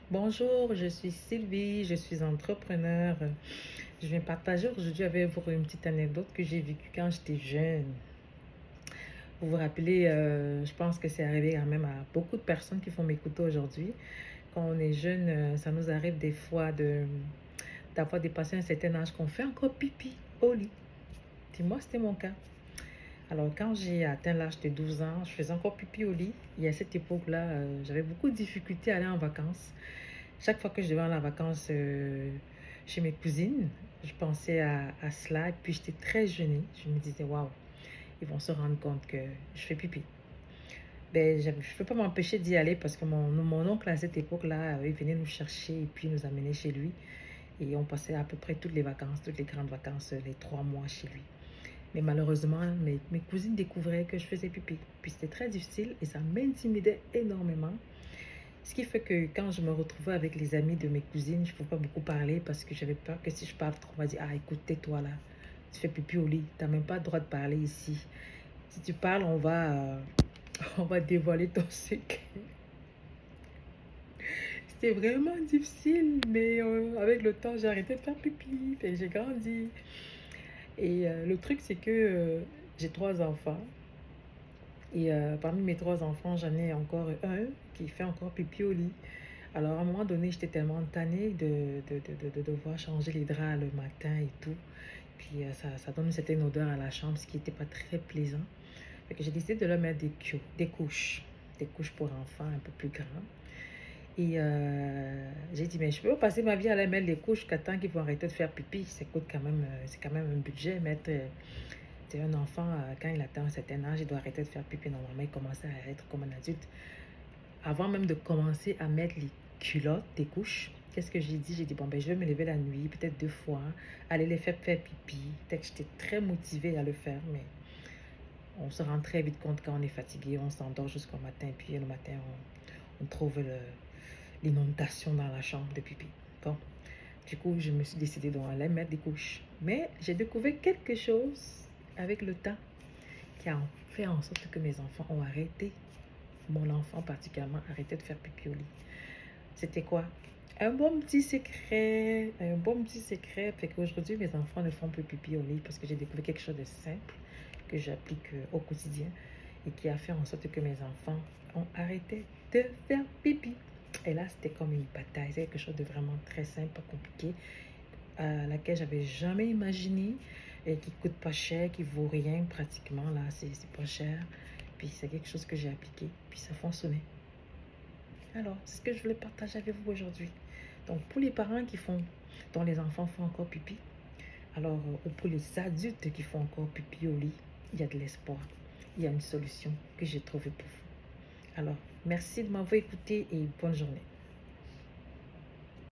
Bonjour, je suis Sylvie, je suis entrepreneur. Je viens partager aujourd'hui avec vous une petite anecdote que j'ai vécue quand j'étais jeune. Vous vous rappelez, je pense que c'est arrivé quand même à beaucoup de personnes qui font m'écouter aujourd'hui. Quand on est jeune, ça nous arrive des fois d'avoir dépassé un certain âge qu'on fait encore pipi au lit. Dis-moi, c'était mon cas. Alors, quand j'ai atteint l'âge de 12 ans, je faisais encore pipi au lit. Et à cette époque-là, j'avais beaucoup de difficultés à aller en vacances. Chaque fois que je devais aller en vacances chez mes cousines, je pensais à cela. Et puis, j'étais très gênée. Je me disais, waouh, ils vont se rendre compte que je fais pipi. Ben, je ne peux pas m'empêcher d'y aller parce que mon oncle, à cette époque-là, il venait nous chercher et puis nous amener chez lui. Et on passait à peu près toutes les vacances, toutes les grandes vacances, les 3 mois chez lui. Mais malheureusement, mes cousines découvraient que je faisais pipi. Puis c'était très difficile et ça m'intimidait énormément. Ce qui fait que quand je me retrouvais avec les amis de mes cousines, je ne pouvais pas beaucoup parler parce que j'avais peur que si je parle trop, on va dire, ah écoute, tais-toi là, tu fais pipi au lit, tu n'as même pas le droit de parler ici. Si tu parles, on va dévoiler ton secret. C'était vraiment difficile, mais avec le temps, j'ai arrêté de faire pipi, et j'ai grandi. Et le truc, c'est que j'ai 3 enfants. Et parmi mes 3 enfants, j'en ai encore un qui fait encore pipi au lit. Alors, à un moment donné, j'étais tellement tannée de devoir changer les draps le matin et tout. Puis, ça donne une certaine odeur à la chambre, ce qui n'était pas très plaisant. Fait que j'ai décidé de leur mettre des couches pour enfants un peu plus grands. Et j'ai dit, mais je peux pas passer ma vie à leur mettre les couches jusqu'à temps qu'ils vont arrêter de faire pipi. Ça coûte quand même, c'est quand même un budget, mettre c'est un enfant, quand il atteint un certain âge, il doit arrêter de faire pipi. Normalement, il commence à être comme un adulte. Avant même de commencer à mettre les culottes, des couches, qu'est-ce que j'ai dit? J'ai dit, bon, ben, je vais me lever la nuit, peut-être 2 fois, aller les faire pipi. Peut-être que j'étais très motivée à le faire, mais on se rend très vite compte quand on est fatigué, on s'endort jusqu'au matin, puis le matin, on trouve l'inondation dans la chambre de pipi. Bon, du coup, je me suis décidée d'aller mettre des couches. Mais j'ai découvert quelque chose avec le temps qui a fait en sorte que mes enfants ont arrêté, mon enfant particulièrement, arrêté de faire pipi au lit. C'était quoi? Un bon petit secret, un bon petit secret. Fait qu'aujourd'hui, mes enfants ne font plus pipi au lit parce que j'ai découvert quelque chose de simple que j'applique au quotidien et qui a fait en sorte que mes enfants ont arrêté de faire pipi. Et là, c'était comme une bataille. C'est quelque chose de vraiment très simple, pas compliqué, à laquelle j'avais jamais imaginé et qui coûte pas cher, qui vaut rien pratiquement. Là, c'est pas cher. Puis c'est quelque chose que j'ai appliqué, puis ça fonctionnait. Alors, c'est ce que je voulais partager avec vous aujourd'hui. Donc, pour les parents dont les enfants font encore pipi, alors, ou pour les adultes qui font encore pipi au lit, il y a de l'espoir. Il y a une solution que j'ai trouvée pour vous. Alors, merci de m'avoir écouté et bonne journée.